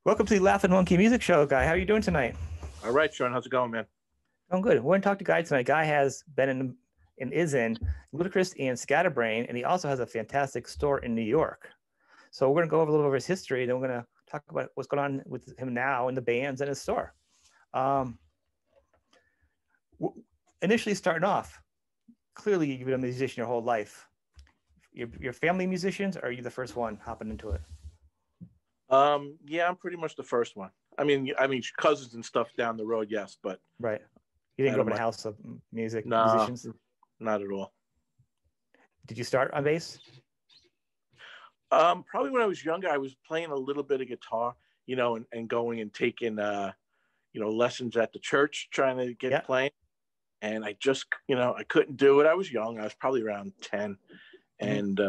Welcome to the Laughing Monkey Music Show, Guy. How are you doing tonight? All right, Sean, how's it going, man? I'm good. We're going to talk to Guy tonight. Guy has been in and is in Ludacris and Scatterbrain, and he also has a fantastic store in New York. So we're going to go over a little of his history, then we're going to talk about what's going on with him now in the bands and his store. Um, Initially starting off, clearly you've been a musician your whole life. Your family musicians, or are you the first one hopping into it? Yeah, I'm pretty much the first one. I mean, cousins and stuff down the road, yes, but Right. You didn't grow up in a my, house of nah, musicians. not at all. Did you start on bass? Probably when I was younger, I was playing a little bit of guitar, and going and taking, lessons at the church, trying to get Yeah. playing. And I just, I couldn't do it. I was young. I was probably around 10 and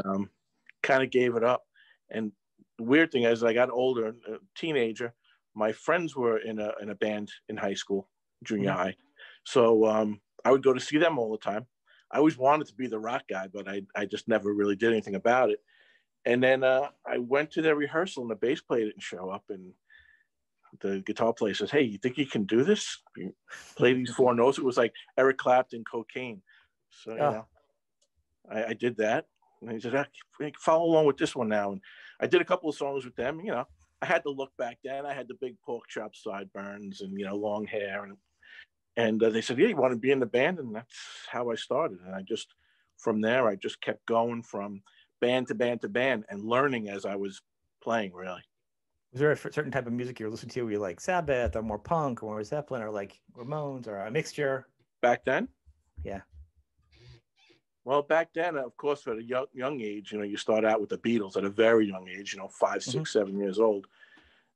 kind of gave it up. And the weird thing is, I got older, a teenager, my friends were in a band in high school, junior high. So I would go to see them all the time. I always wanted to be the rock guy, but I just never really did anything about it. And then I went to their rehearsal, and the bass player didn't show up. And the guitar player says, "Hey, you think you can do this? You play these four notes." It was like Eric Clapton, Cocaine. So, I did that. And he said, "Follow along with this one now." And I did a couple of songs with them. I had the look back then. I had the big pork chop sideburns and, long hair. And they said, "Yeah, you want to be in the band?" And that's how I started. And from there, I just kept going from band to band to band and learning as I was playing, really. Was there a certain type of music you were listening to? Were you like Sabbath or more punk or more Zeppelin or like Ramones or a mixture? Back then? Yeah. Well, back then, of course, at a young age, you start out with the Beatles at a very young age, 5, 6, 7 years old.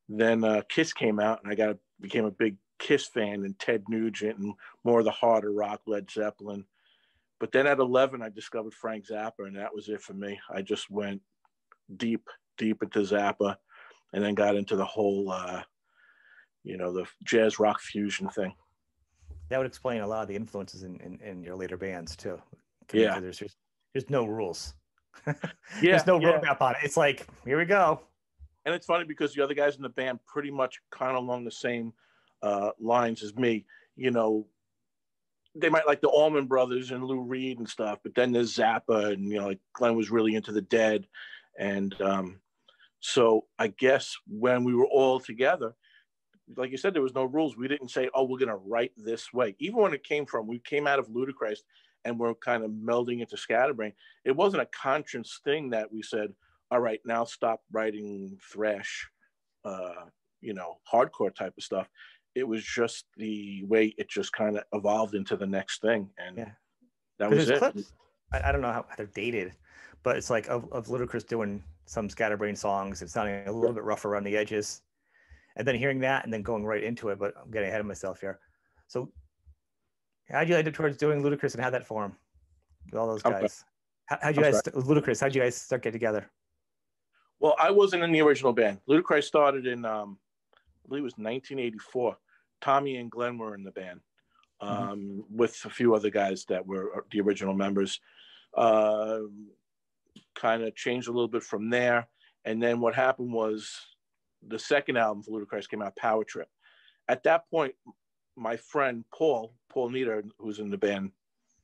Then Kiss came out, and became a big Kiss fan, and Ted Nugent, and more of the harder rock, Led Zeppelin. But then at 11, I discovered Frank Zappa, and that was it for me. I just went deep, deep into Zappa, and then got into the whole, the jazz rock fusion thing. That would explain a lot of the influences in your later bands too. Yeah. There's no rules. Yeah. There's no roadmap on it. It's like, here we go. And it's funny because the other guys in the band pretty much kind of along the same lines as me. They might like the Allman Brothers and Lou Reed and stuff, but then there's Zappa, and like Glenn was really into the Dead. And so I guess when we were all together, like you said, there was no rules. We didn't say, "Oh, we're going to write this way." Even when we came out of Ludacris and we're kind of melding into Scatterbrain. It wasn't a conscious thing that we said, "All right, now stop writing thrash, hardcore type of stuff." It was just the way it just kind of evolved into the next thing. And that was it. Clips, I don't know how they're dated, but it's like of Ludacris doing some Scatterbrain songs. It's sounding a little bit rough around the edges. And then hearing that and then going right into it, but I'm getting ahead of myself here. So how'd you end up towards doing Ludacris, and how'd that form with all those guys? Ludacris, how'd you guys start getting together? Well, I wasn't in the original band. Ludacris started in, I believe it was 1984. Tommy and Glenn were in the band with a few other guys that were the original members. Kind of changed a little bit from there. And then what happened was the second album for Ludacris came out, Power Trip. At that point, my friend Paul Nieder, who's in the band.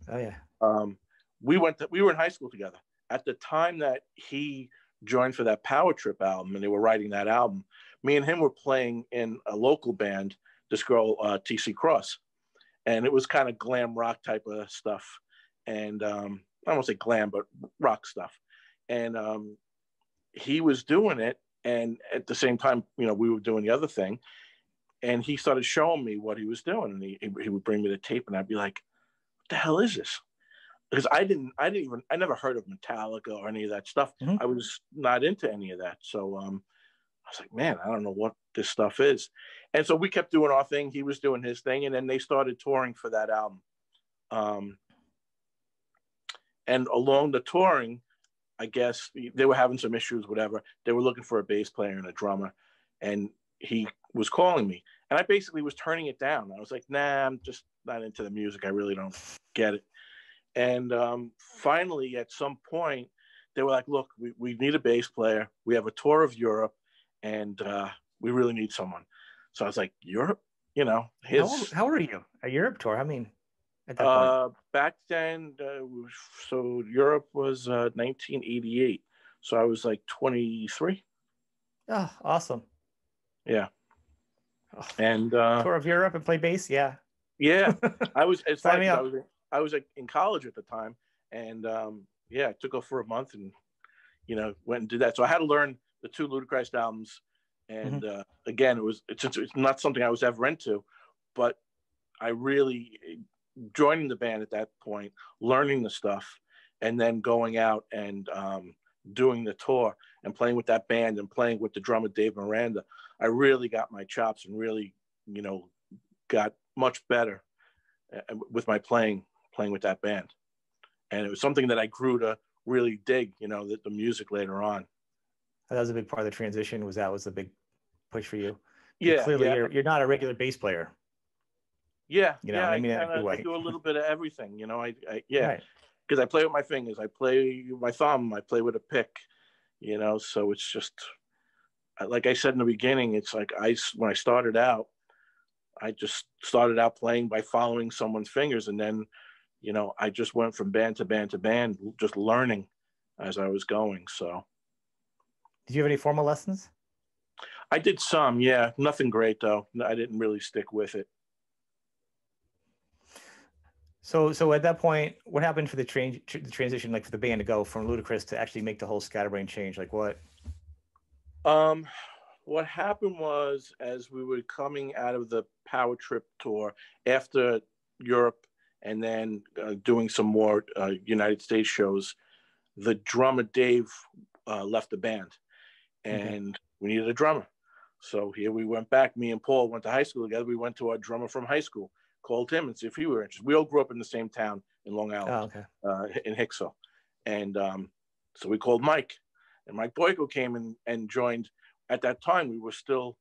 Oh yeah. We were in high school together. At the time that he joined for that Power Trip album, and they were writing that album, me and him were playing in a local band, this girl, TC Cross. And it was kind of glam rock type of stuff. And I won't say glam, but rock stuff. And he was doing it. And at the same time, we were doing the other thing. And he started showing me what he was doing. And he would bring me the tape, and I'd be like, "What the hell is this?" Because I never heard of Metallica or any of that stuff. I was not into any of that. So I was like, man, I don't know what this stuff is. And so we kept doing our thing. He was doing his thing. And then they started touring for that album. And along the touring, I guess they were having some issues, whatever. They were looking for a bass player and a drummer. And he was calling me. And I basically was turning it down. I was like, nah, I'm just not into the music. I really don't get it. And finally, at some point, they were like, look, we need a bass player. We have a tour of Europe, and we really need someone. So I was like, Europe, you know, How old are you? A Europe tour? I mean, at that point. back then, so Europe was 1988. So I was like 23. Oh, awesome. Yeah. Oh, And tour of Europe and play bass. Yeah. yeah, I was, it's Sign funny me because up. I was like in college at the time. And yeah, I took off for a month and, you know, went and did that. So I had to learn the two Ludacris albums. And again, it's not something I was ever into, but I really joining the band at that point, learning the stuff, and then going out and doing the tour and playing with that band and playing with the drummer Dave Miranda. I really got my chops and really, you know, got much better with my playing with that band. And it was something that I grew to really dig, you know, the music later on. That was a big part of the transition. Was a big push for you? Yeah, Clearly, yeah. you're not a regular bass player. Yeah, You know, yeah. and I I mean that in a good I way. do a little bit of everything, you know. Yeah, Right. because I play with my fingers, I play with my thumb, I play with a pick, you know. So it's just like I said in the beginning. It's like when I started out, I just started out playing by following someone's fingers, and then, you know, I just went from band to band to band, just learning as I was going. So Did you have any formal lessons? I did some, yeah, nothing great though. I didn't really stick with it. So at that point, what happened for the transition, like for the band to go from Ludacris to actually make the whole Scatterbrain change? Like what? Um, what happened was, as we were coming out of the Power Trip tour after Europe and then doing some more United States shows, the drummer Dave left the band, and we needed a drummer. So here we went back. Me and Paul went to high school together. We went to our drummer from high school, called him and see if he were interested. We all grew up in the same town in Long Island, in Hicksville. And so we called Mike, and Mike Boyko came and joined. At that time, we were still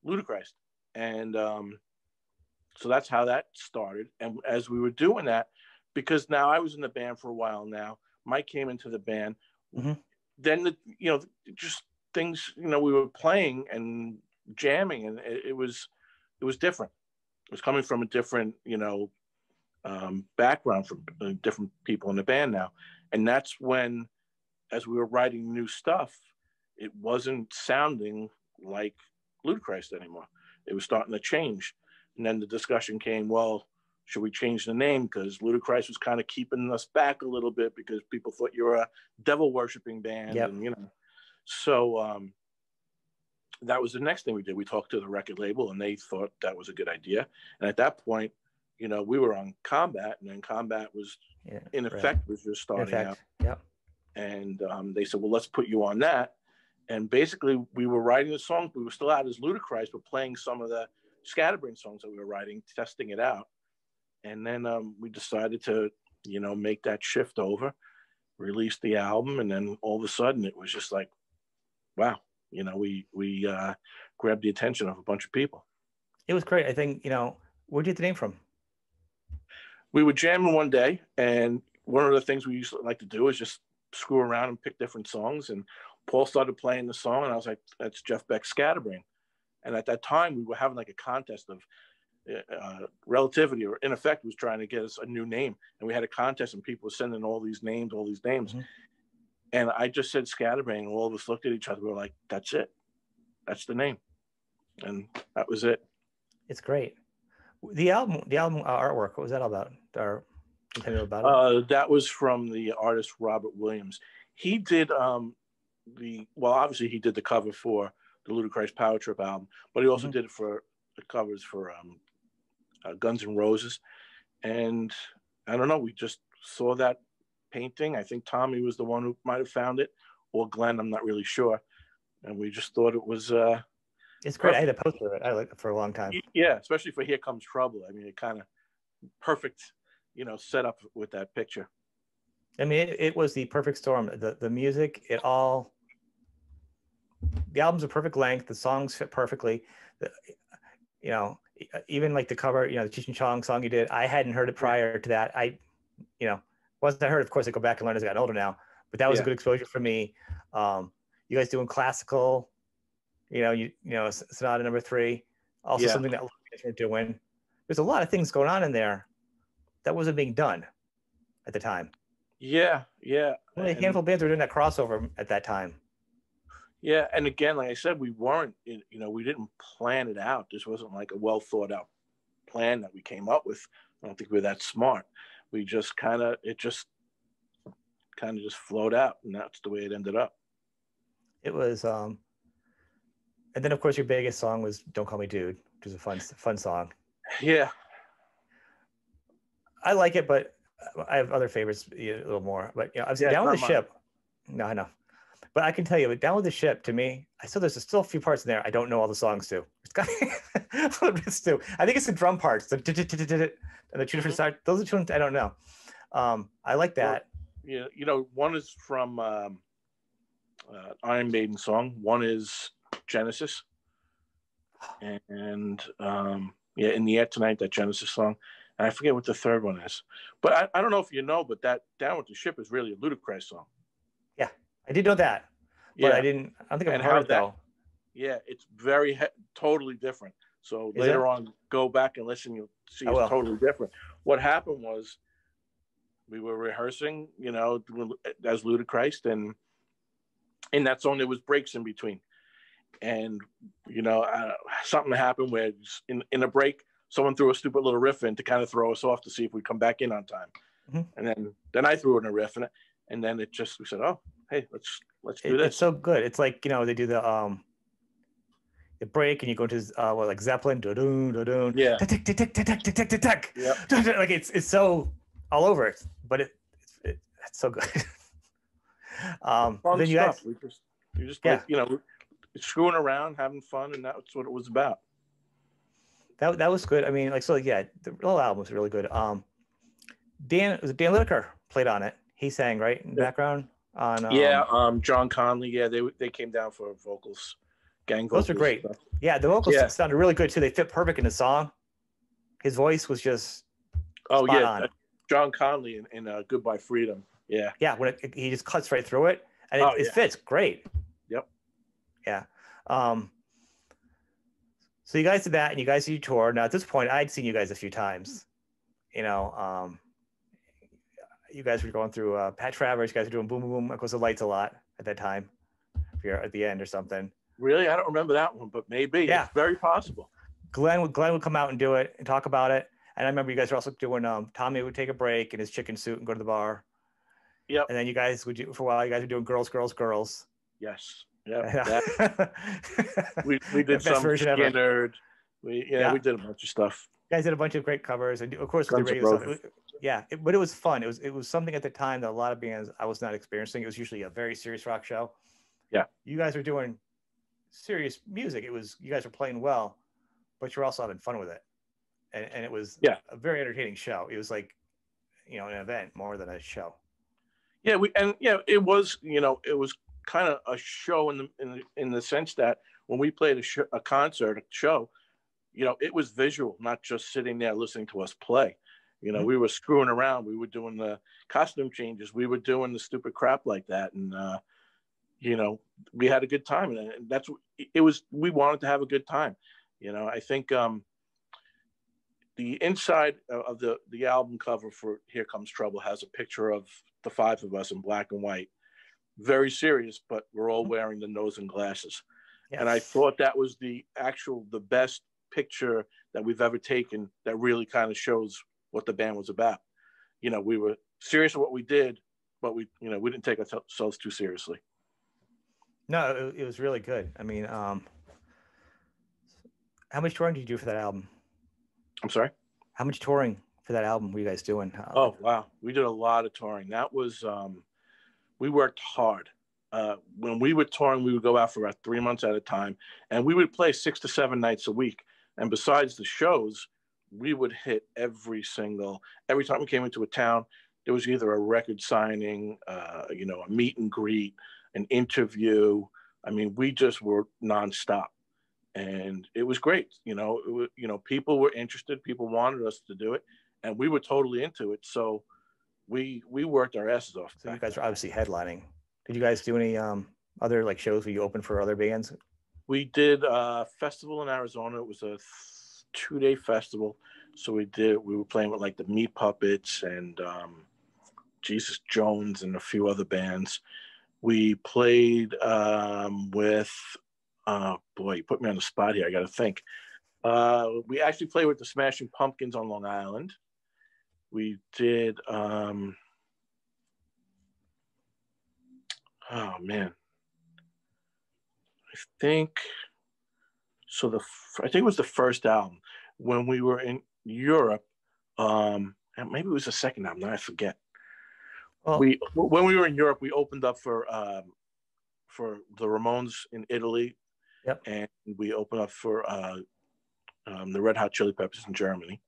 Ludacris. And so that's how that started. And as we were doing that, because now I was in the band for a while now, Mike came into the band. Then, you know, just things, you know, we were playing and jamming, and it was different. It was coming from a different, you know, background from different people in the band now. And that's when, as we were writing new stuff, it wasn't sounding like Ludacris anymore. It was starting to change. And then the discussion came, well, should we change the name? Because Ludacris was kind of keeping us back a little bit because people thought you were a devil worshiping band. And, you know, so that was the next thing we did. We talked to the record label, and they thought that was a good idea. And at that point, you know, we were on Combat, and then Combat was, in effect, was just starting out. And they said, well, let's put you on that. And basically, we were writing the songs. We were still out as Ludacris, but playing some of the Scatterbrain songs that we were writing, testing it out. And then we decided to, you know, make that shift over, release the album, and then all of a sudden it was just like, wow, you know, we grabbed the attention of a bunch of people. It was great. I think, you know, where'd you get the name from? We were jamming one day, and one of the things we used to like to do is just screw around and pick different songs. And Paul started playing the song, and I was like, that's Jeff Beck's Scatterbrain. And at that time, we were having like a contest of Relativity, or in effect, was trying to get us a new name. And we had a contest, and people were sending all these names. And I just said Scatterbrain, and all of us looked at each other. We were like, that's it. That's the name. And that was it. It's great. The album artwork, what was that all about? Or tell me about it. That was from the artist Robert Williams. He did obviously he did the cover for the Ludacris Power Trip album, but he also did it for the covers for Guns N' Roses. And I don't know, we just saw that painting. I think Tommy was the one who might have found it, or Glenn, I'm not really sure. And we just thought it was it's great. Perfect. I had a poster of it. I liked it for a long time. Yeah, especially for Here Comes Trouble. I mean, it kind of perfect, you know, set up with that picture. I mean, it was the perfect storm. The music, the album's a perfect length. The songs fit perfectly. You know, even like the cover, you know, the Cheech and Chong song you did, I hadn't heard it prior to that. Once I heard it, of course, I go back and learn as I got older now, but that was a good exposure for me. You guys doing classical, Sonata number 3, also Yeah. something that a lot of bands weren't doing. There's a lot of things going on in there that wasn't being done at the time. Yeah. Yeah. Only a And handful of bands were doing that crossover at that time. yeah. And again, like I said, we weren't, we didn't plan it out. This wasn't like a well thought out plan that we came up with. I don't think we were that smart. We just it just kind of just flowed out, and that's the way it ended up. It was, and then of course your biggest song was "Don't Call Me Dude," which is a fun song. Yeah. I like it, but I have other favorites a little more. But obviously, Yeah, Down with it's the not mine. Ship. No, I know. But I can tell you, Down with the Ship, to me, there's still a few parts in there I don't know all the songs to. It's got a little bit too. I think it's the drum parts, and the two different sides. Those are tunes I don't know. I like that. Well, one is from Iron Maiden song. One is Genesis, and In the Air Tonight, that Genesis song. And I forget what the third one is. But I don't know if you know, but that Down with the Ship is really a Ludacris song. Yeah, I did know that, but I don't think I've heard it though. Yeah, it's totally different. So Is later it? on, go back and listen. You'll see Oh, it's totally different. What happened was we were rehearsing, as Ludacris, and in that song there was breaks in between, and something happened where in a break someone threw a stupid little riff in to kind of throw us off to see if we come back in on time, and then I threw in a riff and then we said, oh hey, let's do this. It's so good. It's like they do the break and you go into like Zeppelin, Yeah, tick tick tick tick tick tick tick tick. Like it's so all over it, but it's so good. Fun then you stuff. guys, you just like screwing around, having fun, and that's what it was about. That was good. I mean, the whole album was really good. Dan Lineker played on it. He sang right in the background on John Conley. Yeah, they came down for vocals, gang vocals. Those are great. Yeah, the vocals sounded really good too. They fit perfect in the song. His voice was just spot on. John Conley in Goodbye Freedom. Yeah. Yeah, when he just cuts right through it, and it fits great. Yep. Yeah. So you guys did that, and you guys did your tour. Now at this point, I'd seen you guys a few times. You guys were going through Pat Travers. You guys were doing Boom Boom Boom. Of course, the Lights a lot at that time. If you're at the end or something. Really, I don't remember that one, but maybe. Yeah, it's very possible. Glenn would come out and do it and talk about it. And I remember you guys were also doing. Tommy would take a break in his chicken suit and go to the bar. Yep. And then you guys would do for a while. You guys were doing Girls, Girls, Girls. Yes. Yeah. we did some Skinner. We did a bunch of stuff. You guys did a bunch of great covers, and of course with the radio stuff. But it was fun. It was something at the time that a lot of bands I was not experiencing. It was usually a very serious rock show. Yeah. You guys were doing serious music. You guys were playing well, but you're also having fun with it, and it was a very entertaining show. It was like an event more than a show. Yeah, it was it was kind of a show in the sense that when we played a concert, a show, it was visual, not just sitting there listening to us play. We were screwing around. We were doing the costume changes. We were doing the stupid crap like that. And, we had a good time. And that's what it was. We wanted to have a good time. I think the inside of the album cover for Here Comes Trouble has a picture of the 5 of us in black and white. Very serious, but we're all wearing the nose and glasses. Yes. And I thought that was the best picture that we've ever taken that really kind of shows what the band was about. We were serious at what we did, but we didn't take ourselves too seriously. No, it was really good. I mean, how much touring did you do for that album? I'm sorry? How much touring for that album were you guys doing? Oh, wow. We did a lot of touring. That was, we worked hard. When we were touring, we would go out for about 3 months at a time, and we would play 6 to 7 nights a week. And besides the shows, we would hit every time we came into a town, there was either a record signing, a meet and greet, an interview. I mean, we just were nonstop, and it was great. People were interested, people wanted us to do it, and we were totally into it. So we worked our asses off. So you guys were obviously headlining. Did you guys do any other shows where you opened for other bands? We did a festival in Arizona. It was a 2-day festival. So we were playing with like the Meat Puppets and Jesus Jones and a few other bands. We played with, boy, you put me on the spot here. I got to think. We actually played with the Smashing Pumpkins on Long Island. We did, oh man, I think so. I think it was the first album when we were in Europe. Maybe it was the second album. Now I forget. Well, When we were in Europe, we opened up for the Ramones in Italy, yep. And we opened up for the Red Hot Chili Peppers in Germany.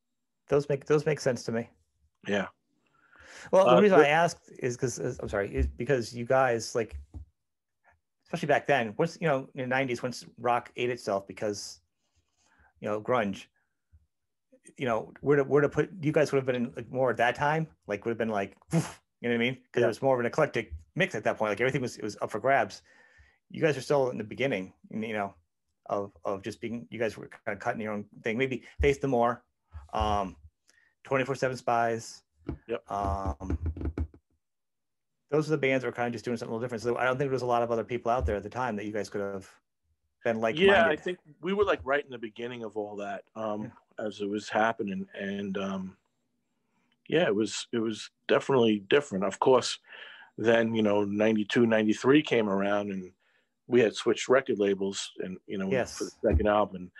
Those make sense to me. Yeah. Well, the reason I asked is because you guys, like, especially back then, once, in the 90s, once rock ate itself because, grunge, where to put, you guys would have been in, like, more at that time, like would have been like, you know what I mean? Because it was more of an eclectic mix at that point. Like everything was up for grabs. You guys are still in the beginning, of just being, you guys were kind of cutting your own thing. Maybe Face the More, 24/7 Spies. Yep. Those are the bands that were kind of just doing something a little different. So I don't think there was a lot of other people out there at the time that you guys could have been like-minded. Yeah, I think we were like right in the beginning of all that, as it was happening, and it was definitely different. Of course, then 92, 93 came around, and we had switched record labels, and yes, for the second album,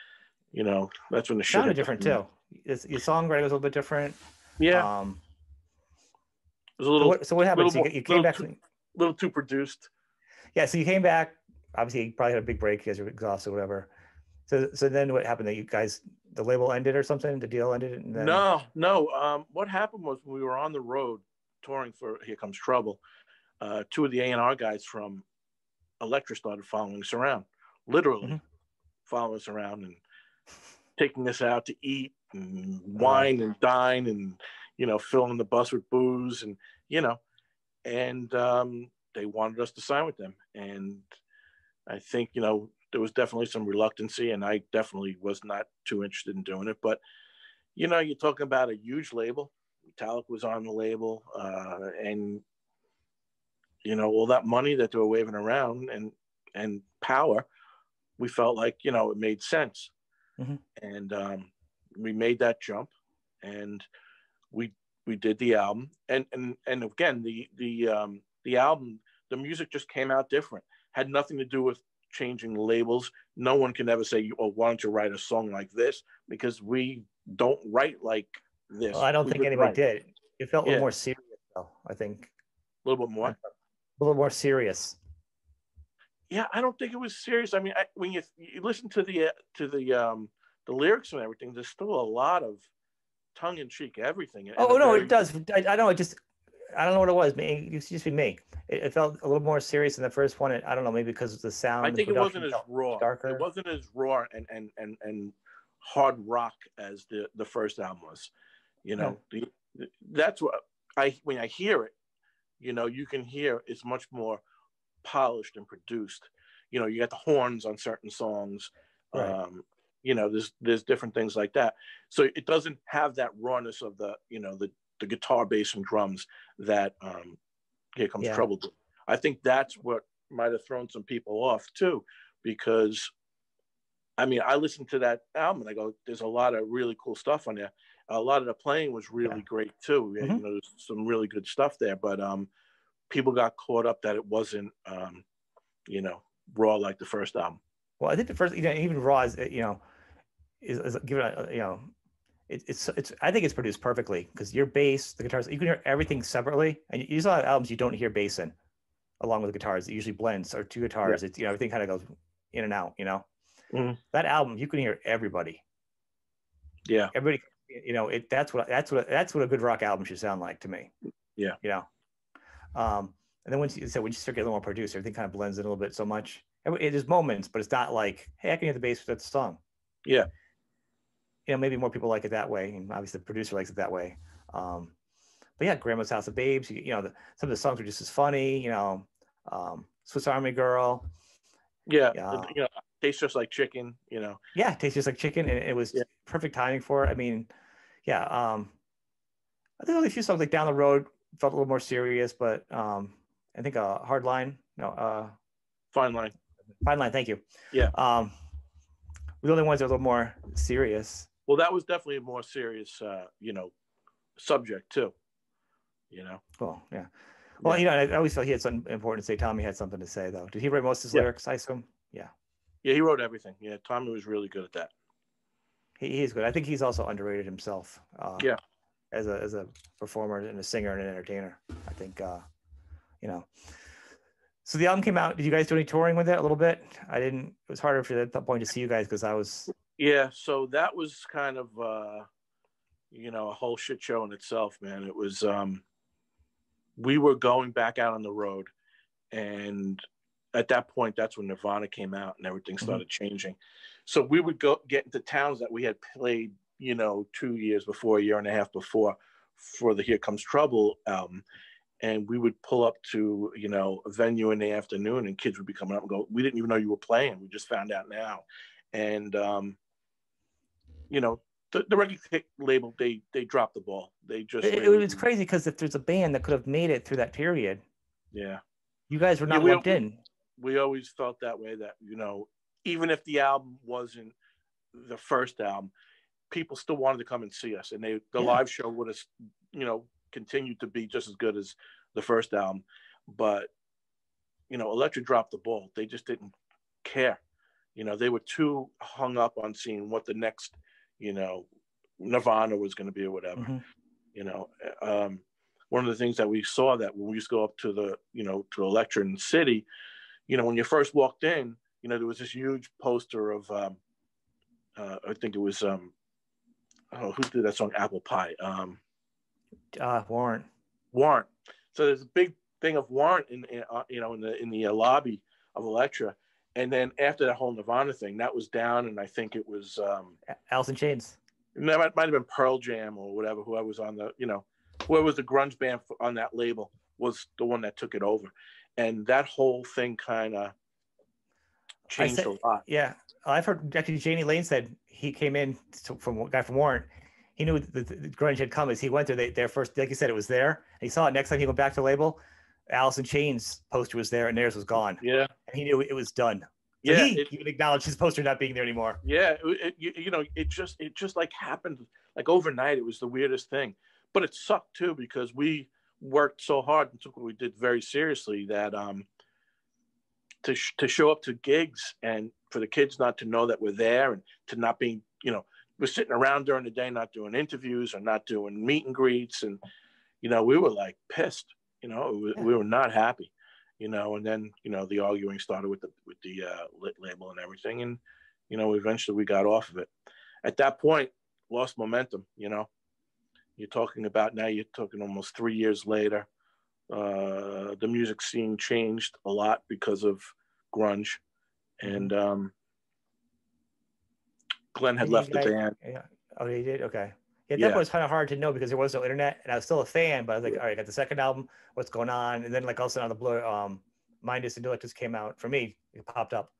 and that's when the shit sounded different too. Your songwriting was a little bit different. Yeah. It was a little. So what happened? You came back. A little too produced. Yeah. So you came back. Obviously, you probably had a big break because you're exhausted or whatever. So then what happened? That you guys, the label ended or something? The deal ended? And then... No. What happened was when we were on the road touring for Here Comes Trouble, two of the A&R guys from Elektra started following us around, literally following us around and taking us out to eat and wine and dine and filling the bus with booze and they wanted us to sign with them, and I think there was definitely some reluctancy, and I definitely was not too interested in doing it. But you're talking about a huge label. Metallica was on the label, and all that money that they were waving around and power. We felt like it made sense, and we made that jump, and we did the album, and again the album, the music just came out different. Had nothing to do with changing labels. No one can ever say, "Oh, why don't you write a song like this?" Because we don't write like this. Well, I don't think anybody did. It felt a little more serious, though. I think a little bit more. A little more serious. Yeah, I don't think it was serious. I mean, when you listen to the lyrics and everything, there's still a lot of tongue-in-cheek everything. Oh no, it does. I know. I don't know what it was. Maybe it's just me. It felt a little more serious in the first one. I don't know, maybe because of the sound. I think it wasn't as raw. Darker. It wasn't as raw and hard rock as the first album was. That's what when I hear it, you can hear it's much more polished and produced. You got the horns on certain songs. Right. There's different things like that. So it doesn't have that rawness of the guitar, bass, and drums that Here Comes Trouble. I think that's what might have thrown some people off too, because I mean, I listened to that album and I go, there's a lot of really cool stuff on there. A lot of the playing was really great too. There's some really good stuff there, but people got caught up that it wasn't raw like the first album. Well, I think the first, even raw is is given a, it's I think it's produced perfectly because your bass, the guitars, you can hear everything separately, and you saw albums you don't hear bass in, along with the guitars. It usually blends, or two guitars. It's everything kind of goes in and out. That album you can hear everybody. Yeah, everybody. That's what a good rock album should sound like to me. Yeah. And then once you start getting a little more produced, everything kind of blends in a little bit so much. There's moments, but it's not like, hey, I can hear the bass with that song. Yeah. Maybe more people like it that way, and obviously the producer likes it that way. But yeah, Grandma's House of Babes. Some of the songs were just as funny. Swiss Army Girl. Yeah. Tastes just like chicken, you know. Yeah, it tastes just like chicken, and it was Yeah. perfect timing for it. I mean, yeah. I think only a few songs like down the road felt a little more serious, but I think Hard Line, no, Fine line. Fine Line. Thank you. Yeah. We're the only ones that are a little more serious. Well, that was definitely a more serious, you know, subject too. You know. Well, yeah. Well, Yeah. you know, I always felt he had something important to say. Tommy had something to say, though. Did he write most of his lyrics? I assume. Yeah. Yeah, he wrote everything. Yeah, Tommy was really good at that. He's good. I think he's also underrated himself. Yeah. As a performer and a singer and an entertainer. I think, you know. So the album came out. Did you guys do any touring with it a little bit? I didn't. It was harder for at that point to see you guys because I was. Yeah. So that was kind of, you know, a whole shit show in itself, man. It was. We were going back out on the road, and at that point, that's when Nirvana came out and everything started changing. So we would go get into towns that we had played, you know, 2 years before, a year and a half before, for the Here Comes Trouble album. And we would pull up to, you know, a venue in the afternoon, and kids would be coming up and go, "We didn't even know you were playing. We just found out now." And, you know, the record label, they dropped the ball. They just It was crazy because if there's a band that could have made it through that period, yeah, you guys were not lumped in. We always felt that way, that, you know, even if the album wasn't the first album, people still wanted to come and see us, and the live show would have, you know, continued to be just as good as the first album. But, you know, Elektra dropped the ball. They just didn't care. You know, they were too hung up on seeing what the next, you know, Nirvana was going to be or whatever. You know, one of the things that we saw, that when we used to go up to the, you know, to Elektra in the city, you know, when you first walked in, you know, there was this huge poster of, I think it was, who did that song, Apple Pie? Warrant. So there's a big thing of Warrant in you know, in the lobby of Elektra, and then after that whole Nirvana thing, that was down, and I think it was Alice in Chains. That might have been Pearl Jam or whatever. Whoever was on the, you know, whoever was the grunge band on that label was the one that took it over, and that whole thing kind of changed a lot. Yeah, I've heard actually Janie Lane said he came in from a guy from Warrant. He knew the grunge had come as he went there. Their first, like you said, it was there. And he saw it next time he went back to the label. Alice in Chains poster was there, and theirs was gone. Yeah, and he knew it was done. So yeah, he even acknowledged his poster not being there anymore. Yeah, you know, it just like happened like overnight. It was the weirdest thing, but it sucked too, because we worked so hard and took what we did very seriously, that to show up to gigs and for the kids not to know that we're there, and to not being, you know, we're sitting around during the day, not doing interviews or not doing meet and greets. And, you know, we were like pissed, you know, we were not happy, you know, and then, you know, the arguing started with the lit label and everything. And, you know, eventually we got off of it. At that point, lost momentum, you know, you're talking almost 3 years later. The music scene changed a lot because of grunge. And, Glenn had left the band. Yeah. Oh, he did? Okay. Yeah, that was kind of hard to know because there was no internet, and I was still a fan, but I was like, all right, I got the second album, what's going on? And then like also on the blur, Mindus and Delictus came out. For me, it popped up,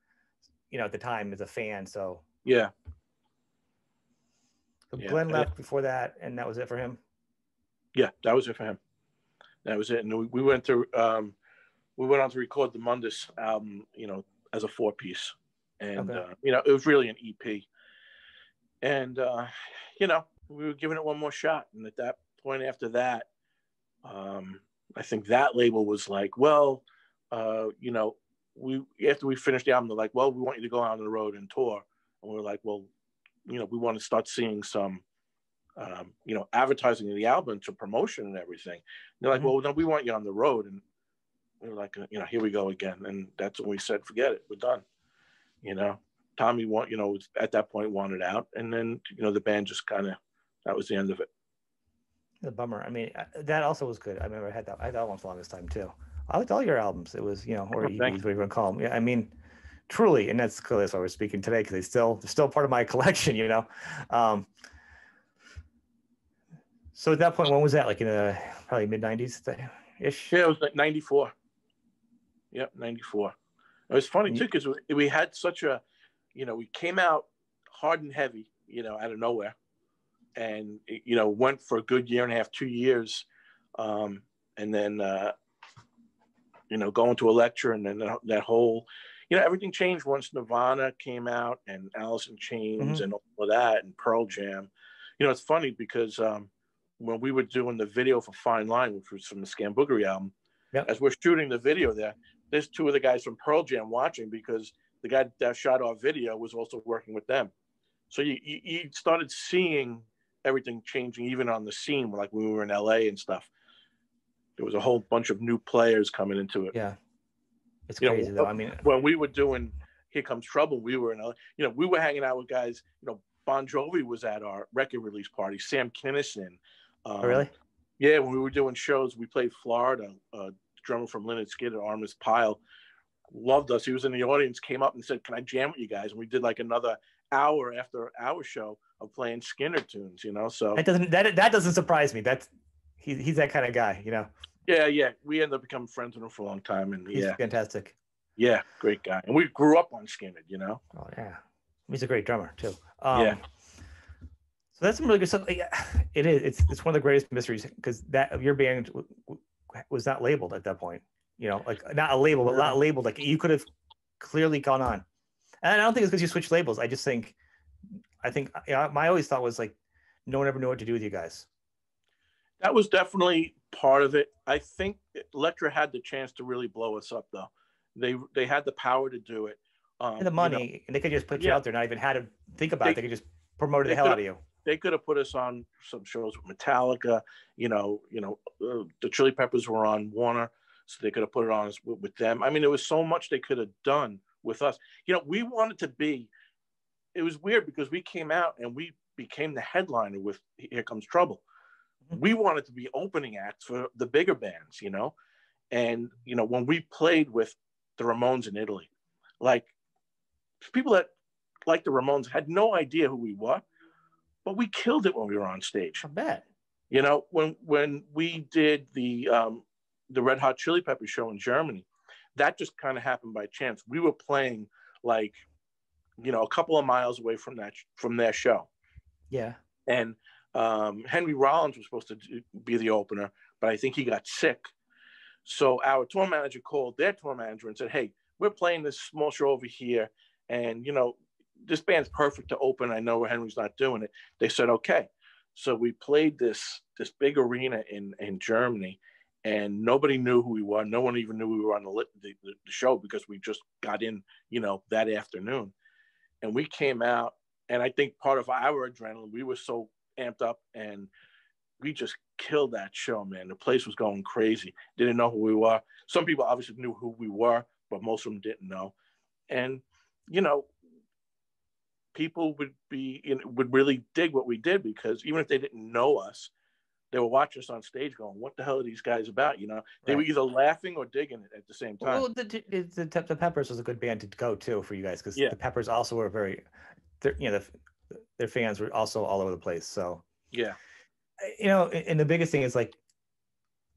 you know, at the time as a fan. So yeah. So Glenn left before that, and that was it for him. Yeah, that was it for him. That was it. And we went on to record the Mundus album, you know, as a 4-piece. And you know, it was really an EP. And you know, we were giving it one more shot. And at that point, after that, I think that label was like, well, you know, after we finished the album, they're like, well, we want you to go out on the road and tour. And we're like, well, you know, we want to start seeing some, you know, advertising of the album to promotion and everything. And they're like, well, no, we want you on the road. And we were like, you know, here we go again. And that's when we said, forget it, we're done. You know, Tommy at that point wanted out, and then, you know, the band just that was the end of it. The bummer. I mean, that also was good. I remember I had that one for the longest time too. I liked all your albums. It was, you know, or whatever you want to call them. Yeah, I mean, truly, and that's clearly why we're speaking today, because they're still part of my collection, you know. So at that point, when was that? Like in the probably mid-90s ish? Yeah, it was like 94. Yep, 94. It was funny too, because we had such a we came out hard and heavy, out of nowhere, and went for a good year and a half, 2 years, and then going to a lecture, and then that whole, everything changed once Nirvana came out and Alice in Chains and all of that, and Pearl Jam. It's funny because when we were doing the video for Fine Line, which was from the Scamboogery album, as we're shooting the video there's two of the guys from Pearl Jam watching, because the guy that shot our video was also working with them. So you started seeing everything changing, even on the scene, like when we were in LA and stuff. There was a whole bunch of new players coming into it. Yeah. It's crazy though. I mean, when we were doing Here Comes Trouble, we were in LA, we were hanging out with guys, Bon Jovi was at our record release party, Sam Kinison. Oh, really? Yeah, when we were doing shows, we played Florida. Drummer from Lynyrd Skynyrd, Armis Pyle, loved us. He was in the audience, came up and said, "Can I jam with you guys?" And we did like another hour after our show of playing Skynyrd tunes. So that doesn't surprise me. He's that kind of guy. Yeah. We ended up becoming friends with him for a long time, and he's fantastic. Yeah, great guy. And we grew up on Skynyrd. Oh yeah, he's a great drummer too. Yeah. So that's some really good stuff. It is. It's one of the greatest mysteries, because that your band was not labeled at that point. Like not a label, but not labeled. Like you could have clearly gone on. And I don't think it's because you switched labels. I think my always thought was like no one ever knew what to do with you guys. That was definitely part of it. I think Elektra had the chance to really blow us up, though. They had the power to do it. And the money, and they could just put you out there, not even had to think about it. They could just promote the hell out of you. They could have put us on some shows with Metallica. The Chili Peppers were on Warner, so they could have put it on with them. I mean, there was so much they could have done with us. We wanted to be. It was weird because we came out and we became the headliner with Here Comes Trouble. We wanted to be opening acts for the bigger bands, and when we played with the Ramones in Italy, like people that like the Ramones had no idea who we were. But we killed it when we were on stage. I bet. When we did the Red Hot Chili Peppers show in Germany, that just kind of happened by chance. We were playing like, a couple of miles away from their show. Yeah. And Henry Rollins was supposed to be the opener, but I think he got sick. So our tour manager called their tour manager and said, "Hey, we're playing this small show over here, and this band's perfect to open. I know Henry's not doing it." They said, "Okay." So we played this big arena in Germany, and nobody knew who we were. No one even knew we were on the show, because we just got in, that afternoon. And we came out, and I think part of our adrenaline, we were so amped up, and we just killed that show, man. The place was going crazy. Didn't know who we were. Some people obviously knew who we were, but most of them didn't know. And, people would really dig what we did, because even if they didn't know us, they were watching us on stage going, "What the hell are these guys about?" They were either laughing or digging it at the same time. Well, the Peppers was a good band to go to for you guys, because the Peppers also were their fans were also all over the place. So yeah, and the biggest thing is like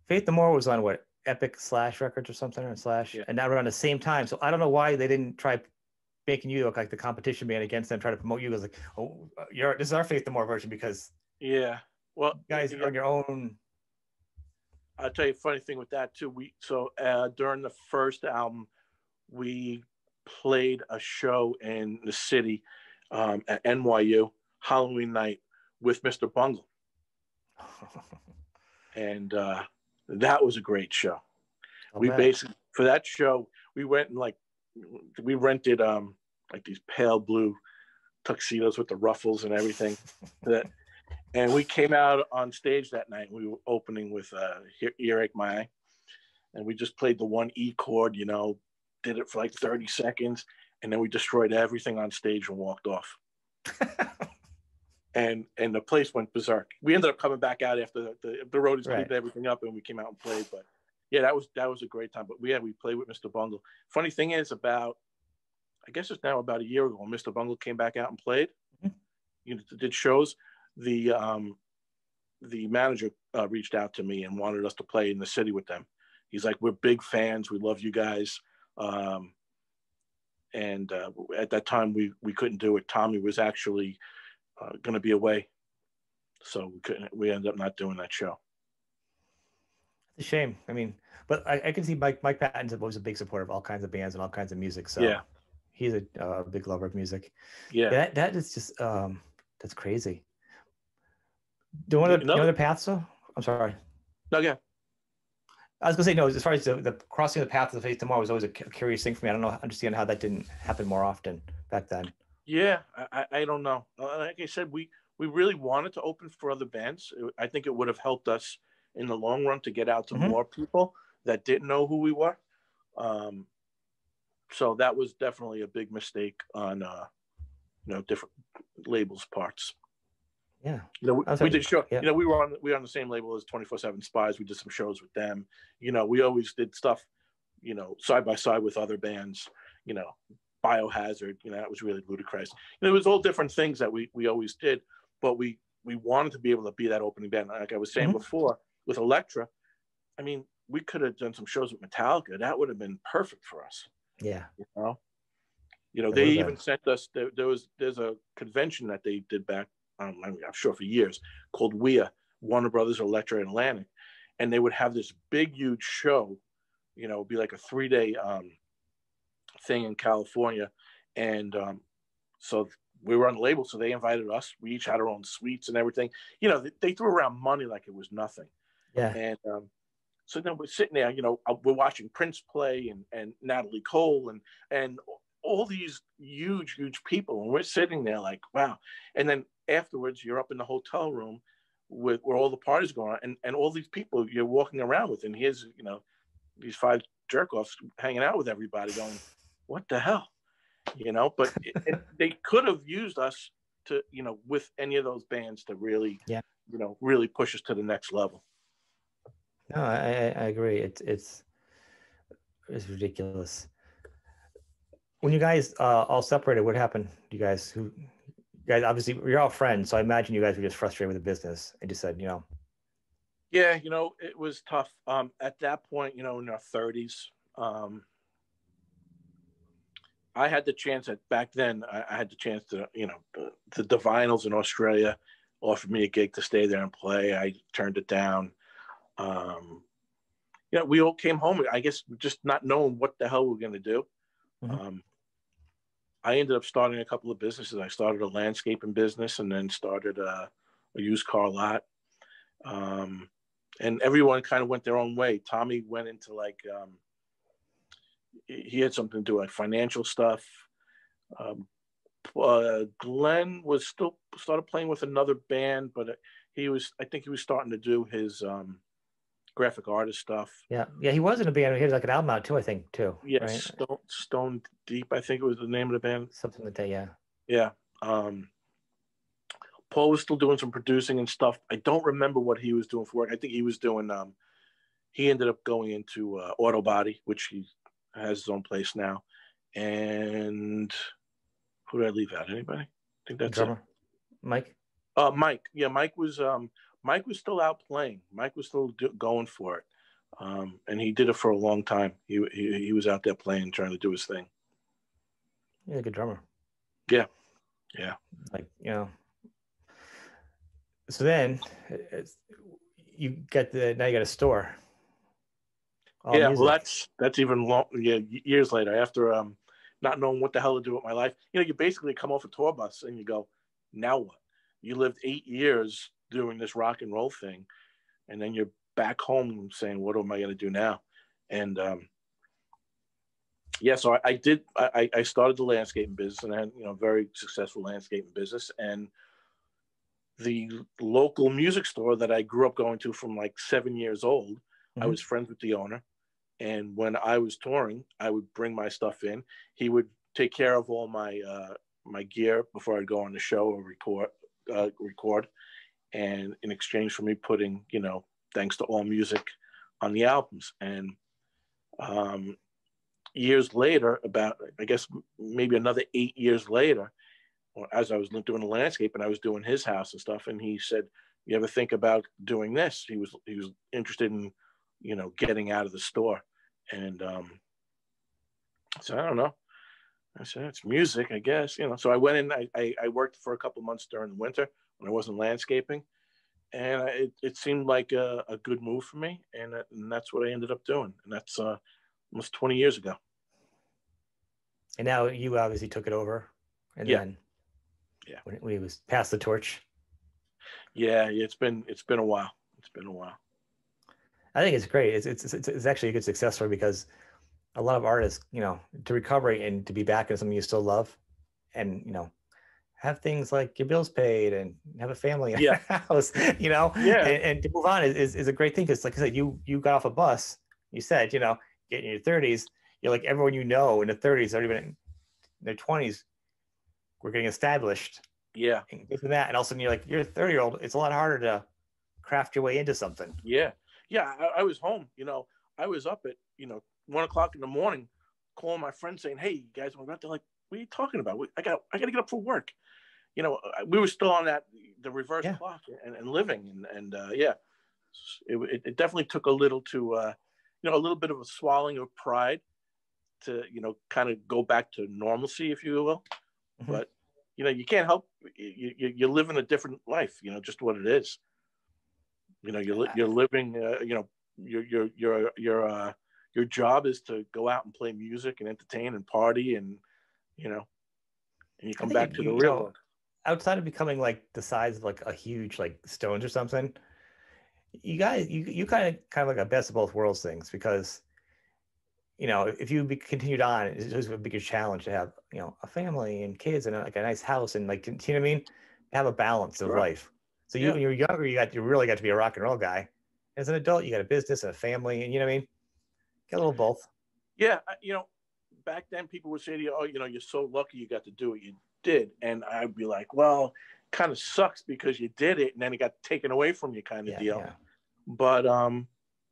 Faith No More was on what, Epic Slash Records or something, or Slash, and now around the same time. So I don't know why they didn't try making you look like the competition band against them, try to promote you as like, "Oh, this is our Faith No More version," because well, guys, you're on your own. I'll tell you a funny thing with that too. During the first album, we played a show in the city at NYU Halloween night with Mr. Bungle, and that was a great show. Basically, for that show, we went and we rented like these pale blue tuxedos with the ruffles and everything. And we came out on stage that night. We were opening with Earache My Eye, and we just played the one E chord, did it for like 30 seconds, and then we destroyed everything on stage and walked off. and the place went berserk. We ended up coming back out after the roadies cleaned everything up, and we came out and played. But yeah, that was a great time. But we played with Mr. Bungle. Funny thing is, I guess it's now about a year ago, when Mr. Bungle came back out and played, did shows. The manager reached out to me and wanted us to play in the city with them. He's like, "We're big fans. We love you guys." and at that time we couldn't do it. Tommy was actually going to be away, so we couldn't. We ended up not doing that show. It's a shame. I mean, but I can see Mike Patton's always a big supporter of all kinds of bands and all kinds of music. So Yeah, he's a big lover of music. yeah. That is just that's crazy. Do you know the paths though? I'm sorry. No, yeah. I was gonna say no. As far as the crossing the path of the faith tomorrow was always a curious thing for me. I don't understand how that didn't happen more often back then. Yeah, I don't know. Like I said, we really wanted to open for other bands. I think it would have helped us in the long run to get out to more people that didn't know who we were. So that was definitely a big mistake on different labels' parts. Yeah, we did show. Yeah. We were on the same label as 24/7 Spies. We did some shows with them. We always did stuff, side by side with other bands. Biohazard. That was really ludicrous. It was all different things that we always did, but we wanted to be able to be that opening band. Like I was saying before, with Elektra, I mean, we could have done some shows with Metallica. That would have been perfect for us. Yeah. They even sent us. There's a convention that they did back. I'm sure for years, called WEA, Warner Brothers Elektra Atlantic, and they would have this big, huge show. It'd be like a 3-day thing in California, and so we were on the label, so they invited us. We each had our own suites and everything. They threw around money like it was nothing. Yeah. And so then we're sitting there, we're watching Prince play and Natalie Cole and all these huge people, and we're sitting there like, wow. And then afterwards, you're up in the hotel room where all the parties going on, and all these people you're walking around with, and here's these 5 jerk-offs hanging out with everybody, going, what the hell, But they could have used us to, with any of those bands to really, really push us to the next level. No, I agree. It's ridiculous. When you guys all separated, what happened? You guys obviously you're all friends, so I imagine you guys were just frustrated with the business and just said, Yeah, it was tough. At that point, in our 30s, I had the chance back then. I had the chance to, the Divinals in Australia offered me a gig to stay there and play. I turned it down. We all came home, I guess, just not knowing what the hell we're going to do. I ended up starting a couple of businesses. I started a landscaping business and then started a used car lot. And everyone kind of went their own way. Tommy went into he had something to do like financial stuff. Glenn was still started playing with another band, but I think he was starting to do his graphic artist stuff. Yeah, he was in a band. He had like an album out too, I think, too. Yes, right? Stone Deep, I think it was the name of the band. Something like that, yeah. Yeah. Paul was still doing some producing and stuff. I don't remember what he was doing for work. I think he was doing. He ended up going into Auto Body, which he has his own place now. And who did I leave out? Anybody? I think that's it. Mike. Mike. Yeah, Mike was still out playing. Mike was still going for it, and he did it for a long time. He was out there playing, trying to do his thing. He's a good drummer. Yeah. So then you got now you got a store. Yeah, music. Well, that's even long. Yeah, years later, after not knowing what the hell to do with my life, you basically come off a tour bus and you go, now what? You lived 8 years doing this rock and roll thing, and then you're back home saying, what am I going to do now? And so I did. I started the landscaping business, and I had very successful landscaping business. And the local music store that I grew up going to from like 7 years old, I was friends with the owner. And when I was touring, I would bring my stuff in. He would take care of all my my gear before I'd go on the show or record. And in exchange for me putting, Thanks to All Music on the albums. And years later, about, I guess, maybe another 8 years later, or as I was doing the landscape and I was doing his house and stuff, and he said, you ever think about doing this? He was interested in, getting out of the store. And so I don't know. I said, it's music, I guess, you know. So I went in, I worked for a couple months during the winter when I wasn't landscaping. And it seemed like a good move for me. And that's what I ended up doing. And that's almost 20 years ago. And now you obviously took it over. And Yeah. then Yeah. When he was passed the torch. Yeah. It's been a while. It's been a while. I think it's great. It's actually a good success story because a lot of artists, you know, to recover and to be back in something you still love and, you know, have things like your bills paid and have a family and Yeah. a house, you know, Yeah. and to move on is a great thing. Cause like I said, you got off a bus, you said, you know, getting in your 30s, you're like everyone, you know, in the 30s or even in their 20s, we're getting established. Yeah. And this and that. And all of a sudden you're like, you're a 30-year-old. It's a lot harder to craft your way into something. Yeah. Yeah. I was home, you know, I was up at, you know, 1 o'clock in the morning, calling my friends saying, hey, you guys, I'm about to like, what are you talking about? I got to get up for work. You know, we were still on the reverse clock and living. And yeah, it definitely took a little to, you know, a little bit of a swallowing of pride to, you know, kind of go back to normalcy, if you will. Mm-hmm. But, you know, you can't help, you're living a different life, you know, just what it is. You know, you're living, you know, your job is to go out and play music and entertain and party and, you know, and you come back to the real world. Outside of becoming like the size of like a huge like Stones or something, you guys, you kind of like a best of both worlds things because, you know, if you continued on, it's just a bigger challenge to have, you know, a family and kids and like a nice house and like, you know what I mean? Have a balance of life. So when you were younger, you really got to be a rock and roll guy. As an adult, you got a business and a family, and you know what I mean? Get a little both. Yeah, you know, back then people would say to you, "Oh, you know, you're so lucky you got to do it. You did," and I'd be like, "Well, kind of sucks because you did it, and then it got taken away from you, kind of deal." Yeah. But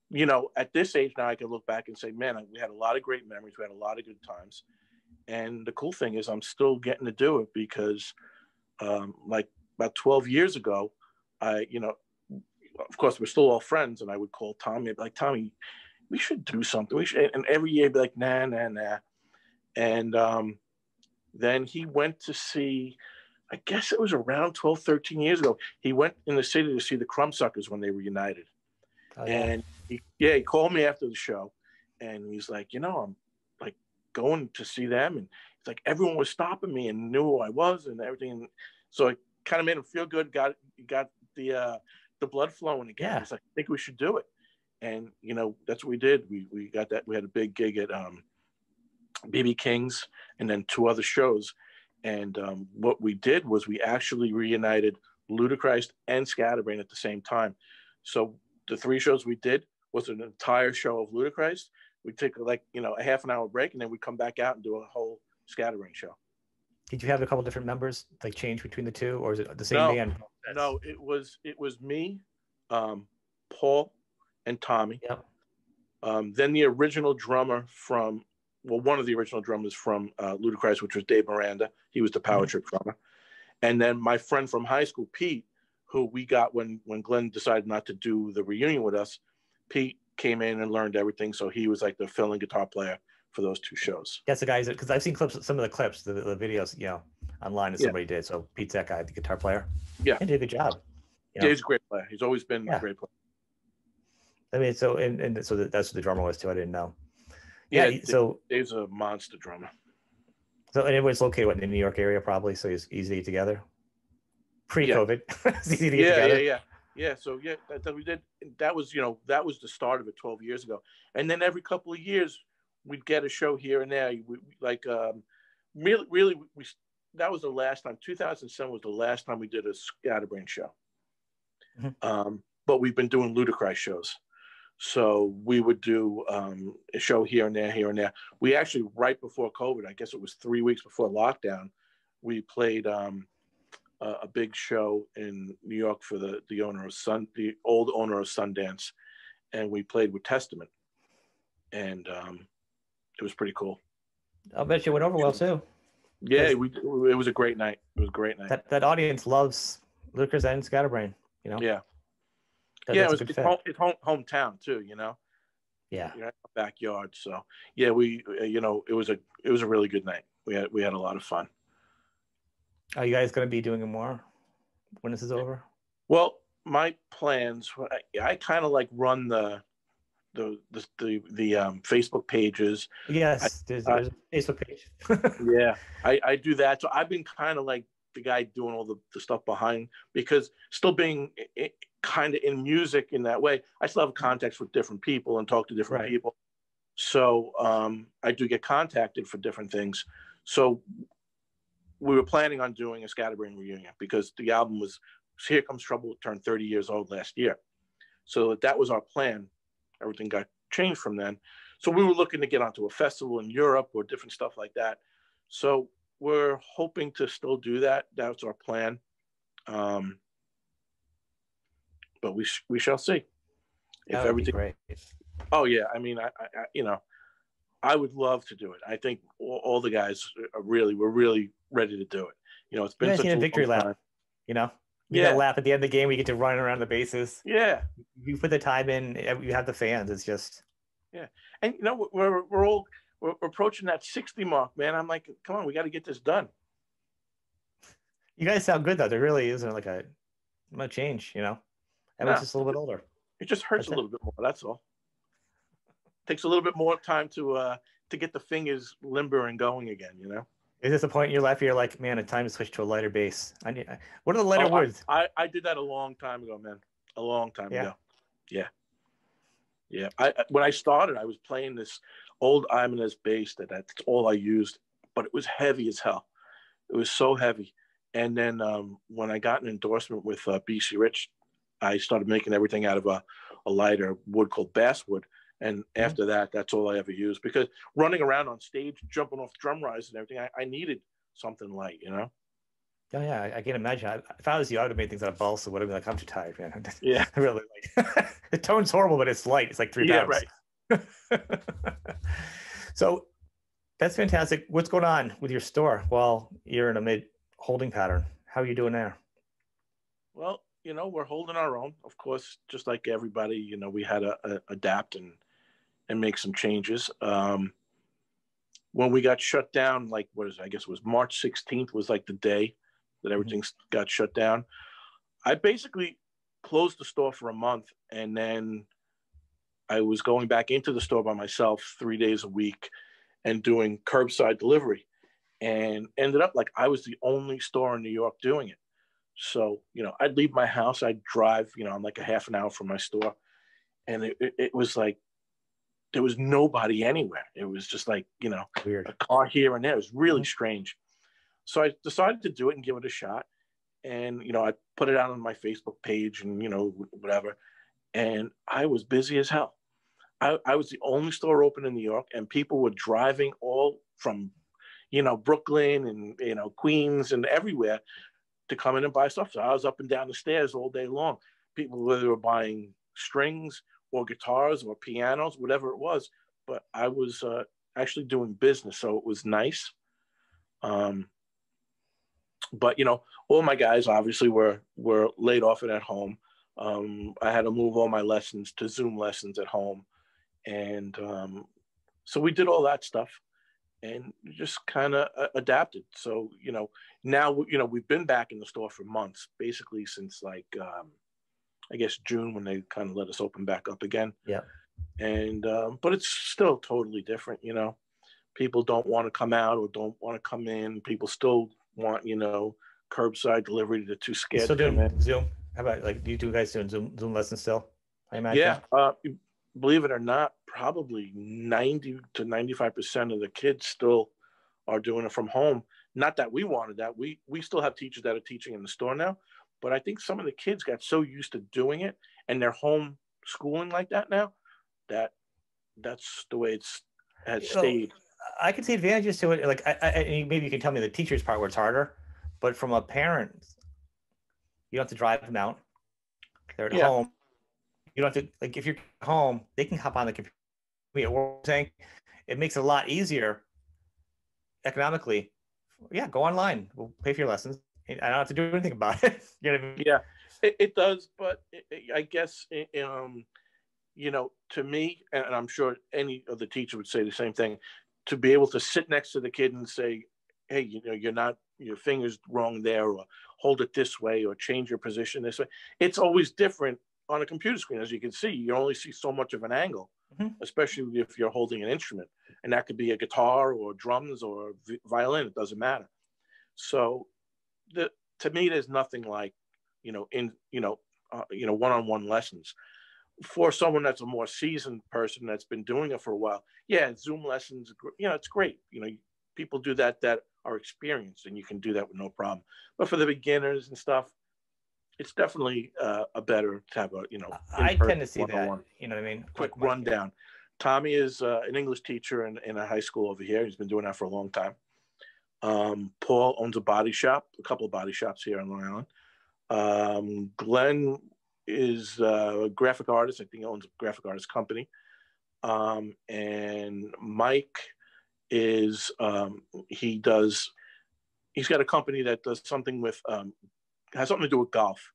you know, at this age now, I can look back and say, "Man, we had a lot of great memories. We had a lot of good times." And the cool thing is, I'm still getting to do it because, like about 12 years ago, you know, of course, we're still all friends, and I would call Tommy. I'd be like, "Tommy, we should do something. We should." And every year, I'd be like, "Nah." And then he went to see, I guess it was around 12, 13 years ago. He went in the city to see the Crumbsuckers when they were united. Oh, yeah. And he called me after the show, and he's like, "You know, I'm like going to see them," and it's like everyone was stopping me and knew who I was and everything. And so it kind of made him feel good. Got the blood flowing again. Yeah. He's like, "I think we should do it." And, you know, that's what we did. We got that. We had a big gig at BB King's and then 2 other shows. And what we did was we actually reunited Ludacris and Scatterbrain at the same time. So the 3 shows we did was an entire show of Ludacris. We'd take like, you know, a half an hour break and then we'd come back out and do a whole Scatterbrain show. Did you have a couple different members like change between the 2 or is it the same band? No, it was me, Paul, and Tommy. Yep. Then the original drummer from, well, one of the original drummers from Ludacris, which was Dave Miranda. He was the Power Trip drummer. And then my friend from high school, Pete, who we got when Glenn decided not to do the reunion with us. Pete came in and learned everything. So he was like the fill-in guitar player for those 2 shows. That's the guys, because I've seen some of the clips, the videos, you know, online that somebody did. So Pete's that guy, the guitar player. Yeah. He did a good job. You know? Dave's a great player. He's always been a great player. I mean, so and so that's what the drummer was too. I didn't know. Yeah. So Dave's a monster drummer. So and everyone's located in the New York area, probably. So it's easy to get together. Pre-COVID, it's easy to get together. Yeah. So that we did. That was, you know, that was the start of it 12 years ago. And then every couple of years, we'd get a show here and there. We like really that was the last time. 2007 was the last time we did a Scatterbrain show. Mm-hmm. But we've been doing Ludacris shows. So we would do a show here and there. We actually, right before COVID, I guess it was 3 weeks before lockdown, we played a big show in New York for the old owner of Sundance, and we played with Testament, and it was pretty cool. I'll bet you went over well too. Yeah, it was a great night. It was a great night. That audience loves Ludacris and Scatterbrain, you know. Yeah. It was his hometown too, you know. Yeah. in our backyard. So yeah, we it was a really good night. We had a lot of fun. Are you guys going to be doing it more when this is over? Well, my plans. I kind of like run the Facebook pages. I, Yes, there's a Facebook page. yeah, I do that. So I've been kind of like the guy doing all the stuff behind, because still being kind of in music in that way, I still have contacts with different people and talk to different Right. people. So I do get contacted for different things. So we were planning on doing a Scatterbrain reunion, because the album was Here Comes Trouble turned 30 years old last year. So that was our plan. Everything got changed from then. So we were looking to get onto a festival in Europe or different stuff like that. So we're hoping to still do that. That's our plan. But we shall see That if would be everything. great. Oh yeah, I mean, I would love to do it. I think all the guys we're really ready to do it. It's You been guys such need a a victory long lap, time. Get that Yeah, lap at the end of the game. We get to run around the bases. yeah, You put the time in. You have the fans. It's just yeah. And we're approaching that 60 mark, man. I'm like, come on, we got to get this done. you guys sound good though. There really isn't like a change. Everyone's No, just a little bit older. it just hurts That's a it. little bit more. That's all. Takes a little bit more time to get the fingers limber and going again. Is this a point in your life where you're like, man, it's time to switch to a lighter bass? What are the lighter Oh, words? I did that a long time ago, man. A long time Yeah. ago. Yeah. Yeah. When I started, I was playing this old Ibanez bass that's all I used, but it was heavy as hell. It was so heavy. And then when I got an endorsement with BC Rich, I started making everything out of a lighter wood called basswood. And after that, that's all I ever used, because running around on stage, jumping off drum rides and everything, I needed something light. Oh yeah, I can't imagine. If I was you, I would have made things out of balsa wood. I'd be like, I'm too tired, man. Yeah. I really the tone's horrible, but it's light. It's like 3 Yeah, pounds. right. So that's fantastic. What's going on with your store while you're in a mid holding pattern? How are you doing there? Well, we're holding our own, of course, just like everybody. We had to adapt and make some changes. When we got shut down, like I guess it was March 16th was like the day that everything got shut down. I basically closed the store for a month, and then I was going back into the store by myself 3 days a week and doing curbside delivery, and ended up like I was the only store in New York doing it. So, I'd leave my house, I'd drive, I'm like a half an hour from my store. And it was like, there was nobody anywhere. It was just like, Weird. a car here and there. It was really strange. So I decided to do it and give it a shot. And, I put it out on my Facebook page and, whatever. And I was busy as hell. I was the only store open in New York, and people were driving all from, Brooklyn and, Queens and everywhere to come in and buy stuff. So I was up and down the stairs all day long. People, whether they were buying strings or guitars or pianos, whatever it was, but I was actually doing business, so it was nice. But all my guys obviously were laid off and at home. I had to move all my lessons to Zoom lessons at home, and so we did all that stuff and just kind of adapted. So now we've been back in the store for months, basically since like I guess June, when they kind of let us open back up again. Yeah. And but it's still totally different. People don't want to come out or don't want to come in. People still want curbside delivery. They're too scared Still to come in. doing Zoom? How about like do you two guys doing Zoom lessons still? I imagine. Yeah, believe it or not, probably 90 to 95% of the kids still are doing it from home. Not that we wanted that. We still have teachers that are teaching in the store now, but I think some of the kids got so used to doing it and they're home schooling like that now, that's the way it's has stayed. I can see advantages to it. Like, maybe you can tell me the teacher's part where it's harder, but from a parent, you don't have to drive them out. They're at home. You don't have to, like, if you're home, they can hop on the computer. We're saying it makes it a lot easier economically. Yeah, go online. We'll pay for your lessons. I don't have to do anything about it. You know what I mean? Yeah, it does, but I guess to me, and I'm sure any of the teachers would say the same thing, to be able to sit next to the kid and say, hey, you're not, your finger's wrong there, or hold it this way, or change your position this way. It's always different on a computer screen. As you can see, you only see so much of an angle, especially if you're holding an instrument. And that could be a guitar or drums or violin. It doesn't matter. So to me, there's nothing like, one-on-one lessons. For someone that's a more seasoned person that's been doing it for a while, yeah, Zoom lessons, it's great. People do that are experienced, and you can do that with no problem. But for the beginners and stuff, it's definitely a better to have I tend to see one-on-one. that. You know what I mean? Quick rundown. Tommy is an English teacher in a high school over here. He's been doing that for a long time. Paul owns a couple of body shops here in Long Island. Glenn is a graphic artist. I think he owns a graphic artist company. And Mike is he's got a company that does something with has something to do with golf.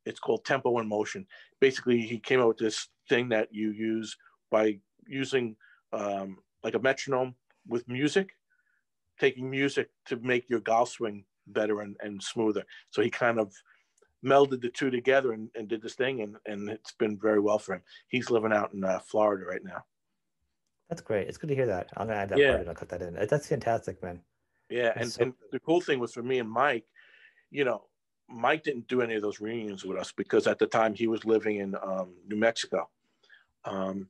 It's called Tempo and Motion. Basically, he came up with this thing that you use by using like a metronome with music, taking music to make your golf swing better and smoother. So he kind of melded the two together and did this thing, and it's been very well for him. He's living out in Florida right now. That's great. It's good to hear that. I'm gonna add that part and I'll cut that in. That's fantastic, man. Yeah, and the cool thing was for me and Mike, Mike didn't do any of those reunions with us because at the time he was living in New Mexico. And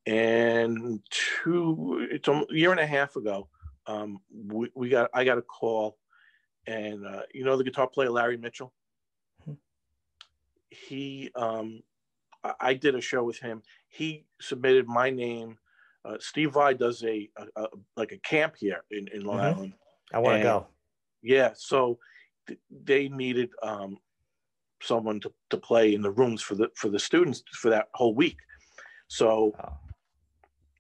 it's a year and a half ago, I got a call, and the guitar player Larry Mitchell. He I did a show with him. He submitted my name. Steve Vai does a camp here in Long Island. I want to go. Yeah, so they needed someone to play in the rooms for the students for that whole week. So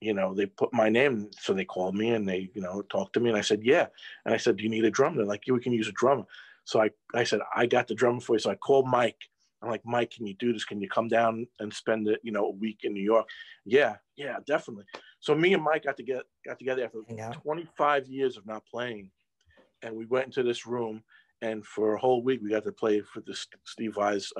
they put my name. So they called me and they talked to me, and I said yeah. And I said, do you need a drummer? They're like, yeah, we can use a drummer. So I said, I got the drummer for you. So I called Mike. I'm like, Mike, can you do this? Can you come down and spend a week in New York? Yeah, definitely. So me and Mike got together after 25 years of not playing, and we went into this room, and for a whole week we got to play for the Steve Vai's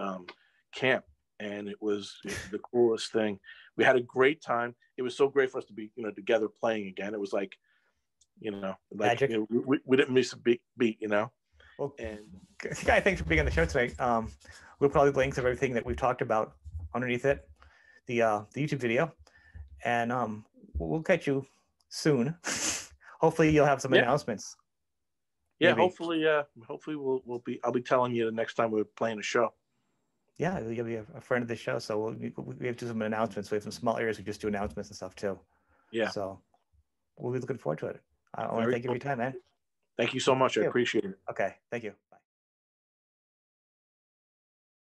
camp, and it was the coolest thing. We had a great time. It was so great for us to be together playing again. It was like magic. We didn't miss a beat. Well, and Guy, thanks for being on the show tonight. We'll probably links of everything that we've talked about underneath it, the YouTube video, and we'll catch you soon. Hopefully, you'll have some announcements. Yeah, maybe. Hopefully I'll be telling you the next time we're playing a show. Yeah, you'll be a friend of the show, so we have to do some announcements. We have some small areas we just do announcements and stuff too. Yeah. So we'll be looking forward to it. I want to thank you for your time, man. Thank you so much. I appreciate it. Okay. Thank you. Bye.